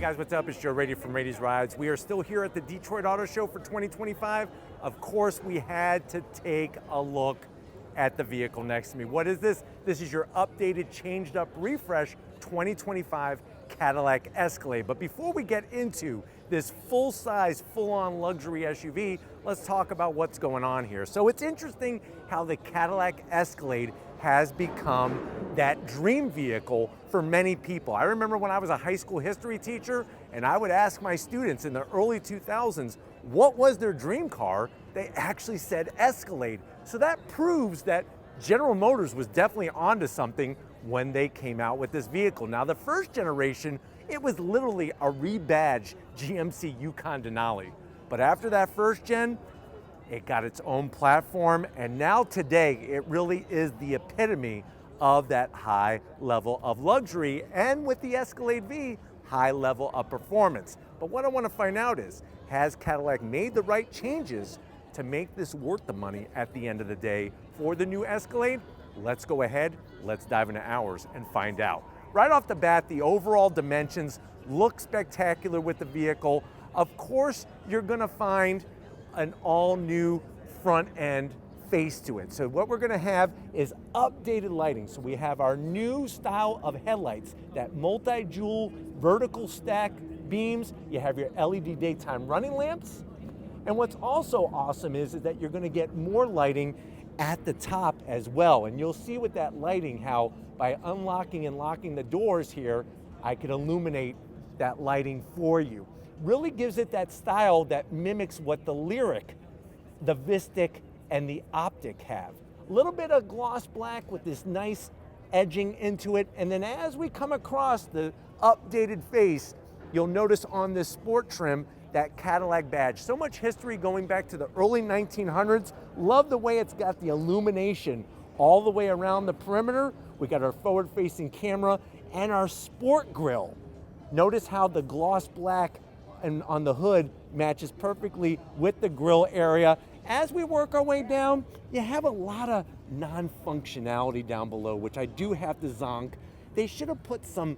guys, what's up? It's Joe Raiti from Raiti's Rides. We are still here at the Detroit Auto Show for 2025. Of course, we had to take a look at the vehicle next to me. What is this? This is your updated, changed up, refresh 2025 Cadillac Escalade. But before we get into this full-size, full-on luxury SUV, let's talk about what's going on here. So it's interesting how the Cadillac Escalade has become that dream vehicle for many people. I remember when I was a high school history teacher and I would ask my students in the early 2000s what was their dream car, they actually said Escalade. So that proves that General Motors was definitely onto something when they came out with this vehicle. Now the first generation, it was literally a rebadged GMC Yukon Denali. But after that first gen, it got its own platform, and now today it really is the epitome of that high level of luxury, and with the Escalade V, high level of performance. But what I want to find out is, has Cadillac made the right changes to make this worth the money at the end of the day for the new Escalade? Let's go ahead, let's dive into ours and find out. Right off the bat, the overall dimensions look spectacular with the vehicle. Of course, you're gonna find an all-new front end face to it. So what we're gonna have is updated lighting. So we have our new style of headlights, that multi-jewel vertical stack beams. You have your LED daytime running lamps. And what's also awesome is that you're gonna get more lighting at the top as well. And you'll see with that lighting how by unlocking and locking the doors here, I can illuminate that lighting for you. Really gives it that style that mimics what the Lyric, the Vistic, and the Optic have. A little bit of gloss black with this nice edging into it. And then as we come across the updated face, you'll notice on this sport trim, that Cadillac badge. So much history going back to the early 1900s. Love the way it's got the illumination all the way around the perimeter. We got our forward-facing camera and our sport grille. Notice how the gloss black and on the hood matches perfectly with the grille area. As we work our way down, you have a lot of non-functionality down below, which I do have to zonk. They should have put some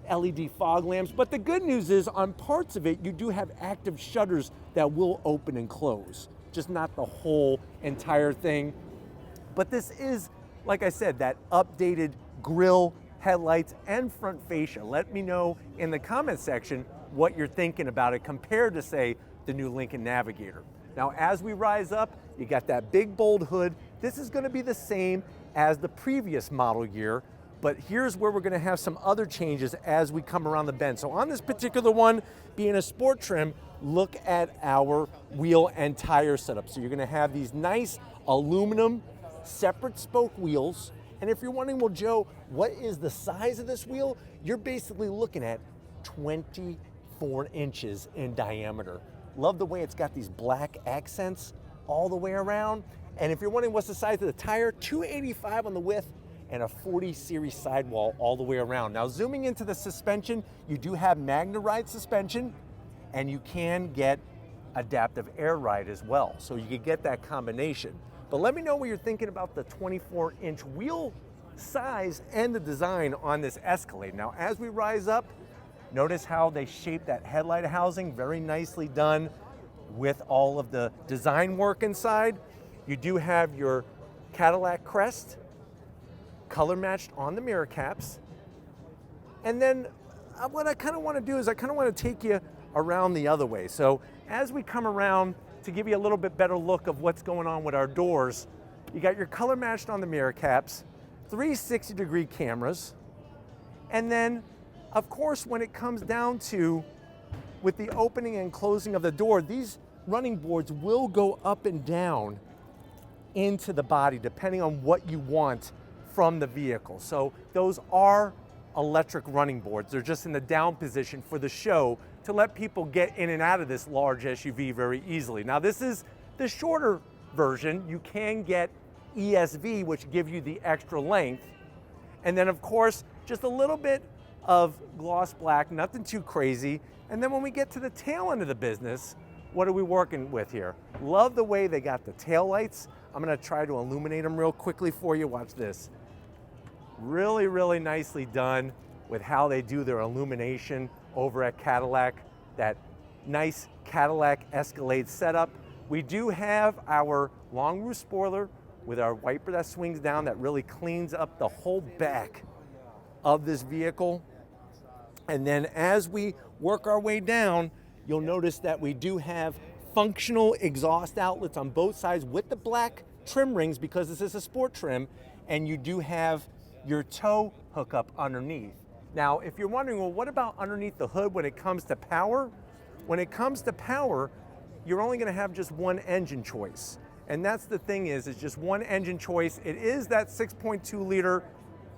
LED fog lamps, but the good news is on parts of it, you do have active shutters that will open and close, just not the whole entire thing. But this is, like I said, that updated grille, headlights, and front fascia. Let me know in the comment section what you're thinking about it compared to, say, the new Lincoln Navigator. Now, as we rise up, you got that big, bold hood. This is gonna be the same as the previous model year, but here's where we're gonna have some other changes as we come around the bend. So on this particular one, being a sport trim, look at our wheel and tire setup. So you're gonna have these nice aluminum separate spoke wheels. And if you're wondering, well, Joe, what is the size of this wheel? You're basically looking at 24 inches in diameter. Love the way it's got these black accents all the way around. And if you're wondering what's the size of the tire, 285 on the width and a 40 series sidewall all the way around. Now zooming into the suspension, you do have Magna Ride suspension, and you can get adaptive air ride as well. So you could get that combination. But let me know what you're thinking about the 24-inch wheel size and the design on this Escalade. Now as we rise up, notice how they shape that headlight housing, very nicely done with all of the design work inside. You do have your Cadillac crest, color matched on the mirror caps. And then what I kind of want to do is I kind of want to take you around the other way. So as we come around to give you a little bit better look of what's going on with our doors, you got your color matched on the mirror caps, 360-degree cameras, and then of course when it comes down to with the opening and closing of the door, these running boards will go up and down into the body depending on what you want from the vehicle. So those are electric running boards. They're just in the down position for the show to let people get in and out of this large SUV very easily. Now this is the shorter version. You can get ESV, which gives you the extra length. And then of course, just a little bit of gloss black, nothing too crazy. And then when we get to the tail end of the business, what are we working with here? Love the way they got the tail lights. I'm gonna try to illuminate them real quickly for you. Watch this. Really, really nicely done with how they do their illumination over at Cadillac, that nice Cadillac Escalade setup. We do have our long roof spoiler with our wiper that swings down that really cleans up the whole back of this vehicle. And then as we work our way down, you'll notice that we do have functional exhaust outlets on both sides with the black trim rings because this is a sport trim, and you do have your tow hookup underneath. Now, if you're wondering, well, what about underneath the hood when it comes to power? When it comes to power, you're only gonna have just one engine choice. And that's the thing is, it's just one engine choice. It is that 6.2 liter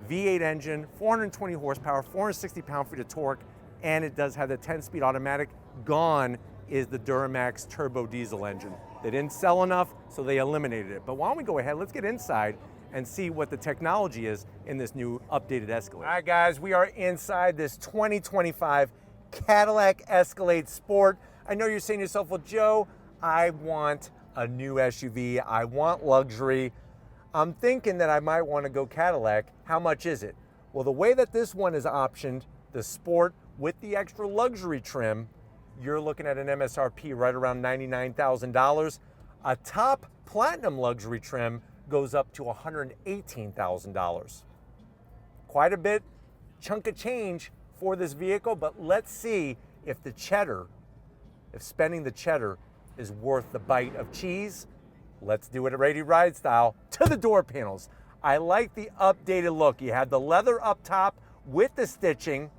V8 engine, 420 horsepower, 460 pound-feet of torque, and it does have the 10-speed automatic. Gone is the Duramax turbo diesel engine. They didn't sell enough, so they eliminated it. But why don't we go ahead, let's get inside and see what the technology is in this new updated Escalade. All right, guys, we are inside this 2025 Cadillac Escalade Sport. I know you're saying to yourself, well, Joe, I want a new SUV, I want luxury. I'm thinking that I might want to go Cadillac. How much is it? Well, the way that this one is optioned, the Sport with the extra luxury trim, you're looking at an MSRP right around $99,000. A top platinum luxury trim goes up to $118,000. Quite a bit, chunk of change for this vehicle, but let's see if the cheddar, if spending the cheddar is worth the bite of cheese. Let's do it at Raiti Ride style to the door panels. I like the updated look. You have the leather up top with the stitching.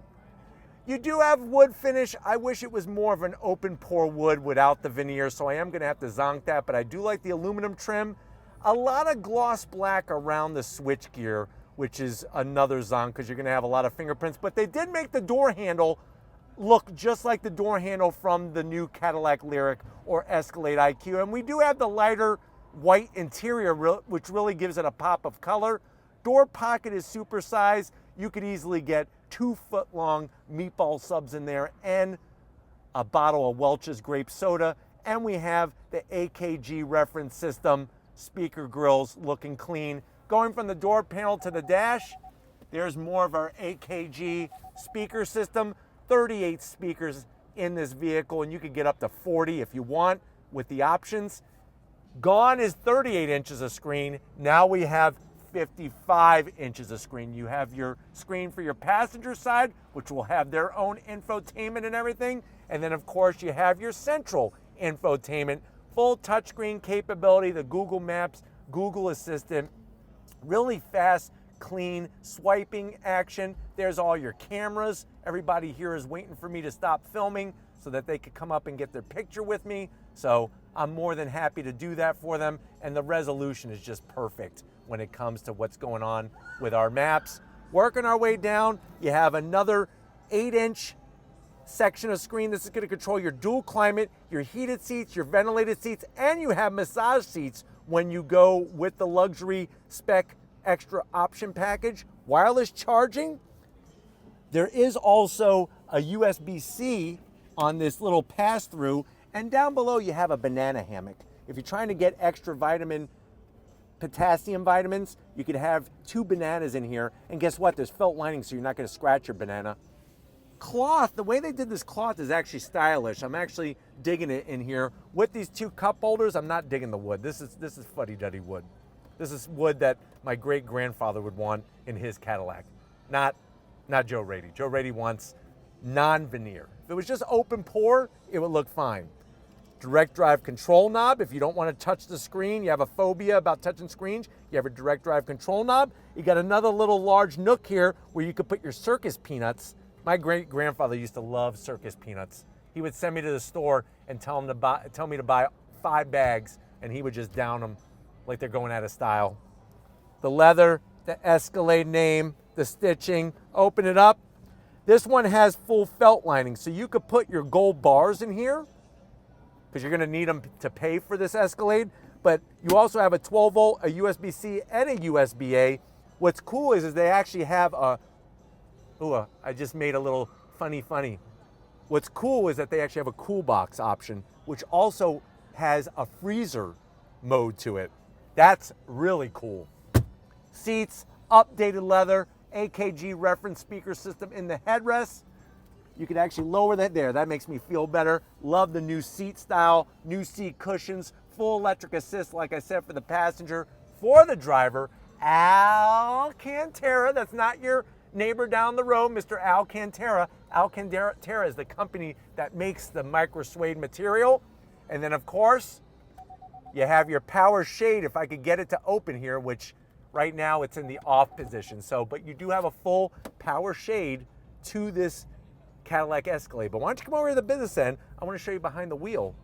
You do have wood finish. I wish it was more of an open pore wood without the veneer, so I am gonna have to zonk that, but I do like the aluminum trim. A lot of gloss black around the switchgear, which is another zonk because you're gonna have a lot of fingerprints, but they did make the door handle look just like the door handle from the new Cadillac Lyriq or Escalade IQ. And we do have the lighter white interior, which really gives it a pop of color. Door pocket is supersized. You could easily get 2-foot-long meatball subs in there and a bottle of Welch's grape soda. And we have the AKG reference system, speaker grills looking clean. Going from the door panel to the dash, there's more of our AKG speaker system. 38 speakers in this vehicle, and you could get up to 40 if you want with the options. Gone is 38 inches of screen. Now we have 55 inches of screen. You have your screen for your passenger side, which will have their own infotainment and everything. And then of course you have your central infotainment, full touchscreen capability, the Google Maps, Google Assistant, really fast, clean swiping action. There's all your cameras. Everybody here is waiting for me to stop filming so that they could come up and get their picture with me. So I'm more than happy to do that for them. And the resolution is just perfect when it comes to what's going on with our maps. Working our way down, you have another 8-inch section of screen. This is going to control your dual climate, your heated seats, your ventilated seats, and you have massage seats when you go with the luxury spec extra option package. Wireless charging. There is also a USB-C on this little pass-through, and down below you have a banana hammock. If you're trying to get extra potassium vitamins, you could have 2 bananas in here, and guess what? There's felt lining so you're not going to scratch your banana. Cloth, the way they did this cloth is actually stylish. I'm actually digging it in here. With these 2 cup holders, I'm not digging the wood. This is fuddy-duddy wood. This is wood that my great-grandfather would want in his Cadillac, not Joe Raiti. Joe Raiti wants non-veneer. If it was just open pore, it would look fine. Direct drive control knob. If you don't want to touch the screen, you have a phobia about touching screens, you have a direct drive control knob. You got another little large nook here where you could put your circus peanuts. My great-grandfather used to love circus peanuts. He would send me to the store and tell me to buy 5 bags, and he would just down them like they're going out of style. The leather, the Escalade name, the stitching, open it up. This one has full felt lining, so you could put your gold bars in here because you're gonna need them to pay for this Escalade, but you also have a 12 volt, a USB-C, and a USB-A. What's cool is they actually have I just made a little funny. What's cool is that they actually have a cool box option, which also has a freezer mode to it. That's really cool. Seats, updated leather, AKG reference speaker system in the headrest. You can actually lower that there. That makes me feel better. Love the new seat style, new seat cushions, full electric assist, like I said, for the passenger. For the driver, Alcantara, that's not your neighbor down the road, Mr. Alcantara. Alcantara is the company that makes the micro suede material. And then of course, you have your power shade, if I could get it to open here, which right now it's in the off position. So, but you do have a full power shade to this Cadillac Escalade. But why don't you come over to the business end? I want to show you behind the wheel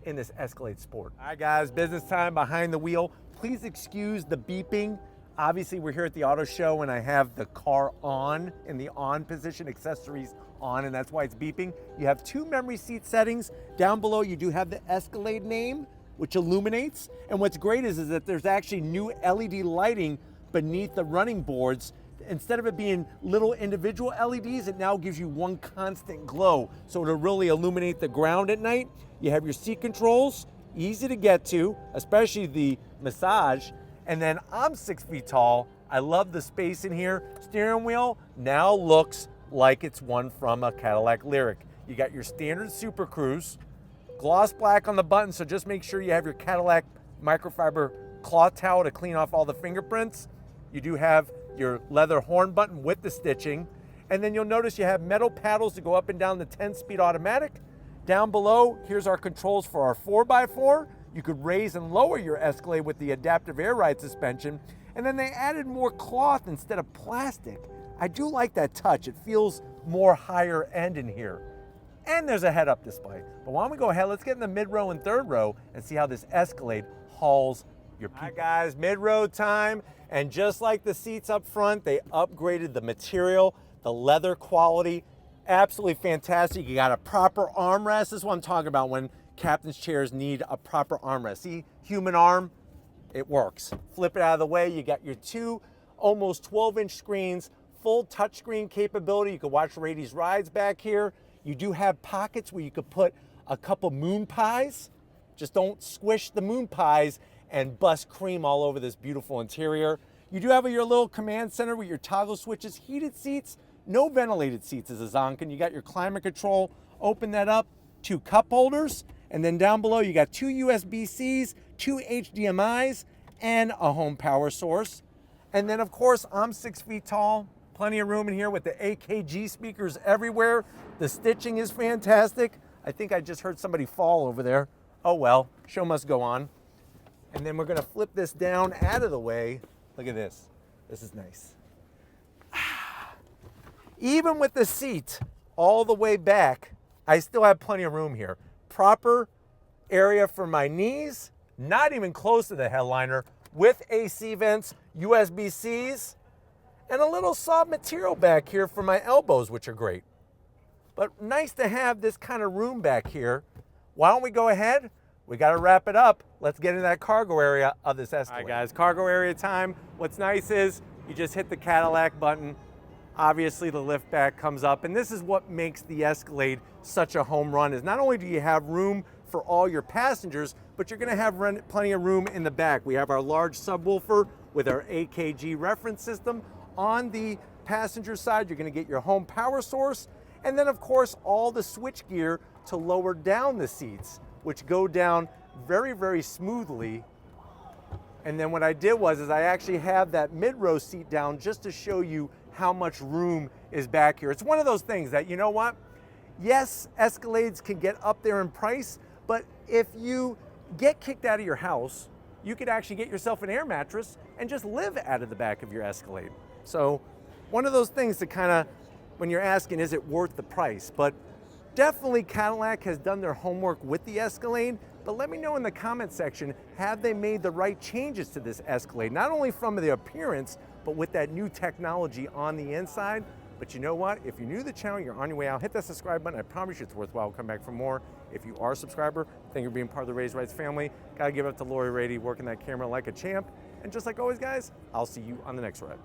in this Escalade Sport. All right guys, business time behind the wheel. Please excuse the beeping. Obviously we're here at the auto show and I have the car on, in the on position, accessories on, and that's why it's beeping. You have 2 memory seat settings. Down below you do have the Escalade name, which illuminates. And what's great is that there's actually new LED lighting beneath the running boards. Instead of it being little individual LEDs, it now gives you one constant glow. So it'll really illuminate the ground at night. You have your seat controls, easy to get to, especially the massage. And then I'm 6 feet tall. I love the space in here. Steering wheel now looks like it's one from a Cadillac Lyric. You got your standard Super Cruise, gloss black on the button, so just make sure you have your Cadillac microfiber cloth towel to clean off all the fingerprints. You do have your leather horn button with the stitching. And then you'll notice you have metal paddles to go up and down the 10-speed automatic. Down below, here's our controls for our 4x4. You could raise and lower your Escalade with the adaptive air ride suspension. And then they added more cloth instead of plastic. I do like that touch. It feels more higher end in here. And there's a head-up display. But why don't we go ahead, let's get in the mid-row and third row and see how this Escalade hauls your people. All right guys, mid-row time. And just like the seats up front, they upgraded the material, the leather quality. Absolutely fantastic. You got a proper armrest. This is what I'm talking about when captain's chairs need a proper armrest. See, human arm, it works. Flip it out of the way. You got your 2 almost 12-inch screens, full touchscreen capability. You can watch Raiti's rides back here. You do have pockets where you could put a couple moon pies. Just don't squish the moon pies and bust cream all over this beautiful interior. You do have your little command center with your toggle switches, heated seats, no ventilated seats as a Zonkin. You got your climate control, open that up, 2 cup holders, and then down below you got 2 USB-Cs, 2 HDMIs, and a home power source. And then of course, I'm 6 feet tall, plenty of room in here with the AKG speakers everywhere. The stitching is fantastic. I think I just heard somebody fall over there. Oh well, show must go on. And then we're gonna flip this down out of the way. Look at this. This is nice. Even with the seat all the way back, I still have plenty of room here. Proper area for my knees, not even close to the headliner, with AC vents, USB-Cs, and a little soft material back here for my elbows, which are great. But nice to have this kind of room back here. Why don't we go ahead? We got to wrap it up. Let's get into that cargo area of this Escalade. All right, guys, cargo area time. What's nice is you just hit the Cadillac button. Obviously, the lift back comes up, and this is what makes the Escalade such a home run, is not only do you have room for all your passengers, but you're going to have plenty of room in the back. We have our large subwoofer with our AKG reference system. On the passenger side, you're going to get your home power source, and then, of course, all the switch gear to lower down the seats, which go down very, very smoothly. And then what I did was I actually have that mid-row seat down just to show you how much room is back here. It's one of those things that, you know what? Yes, Escalades can get up there in price, but if you get kicked out of your house, you could actually get yourself an air mattress and just live out of the back of your Escalade. So one of those things that kind of, when you're asking, is it worth the price? But definitely Cadillac has done their homework with the Escalade, but let me know in the comment section, have they made the right changes to this Escalade? Not only from the appearance, but with that new technology on the inside. But you know what? If you're new to the channel, you're on your way out, hit that subscribe button. I promise you it's worthwhile. Come back for more. If you are a subscriber, thank you for being part of the Raised Rights family. Gotta give it up to Lori Raiti, working that camera like a champ. And just like always, guys, I'll see you on the next ride.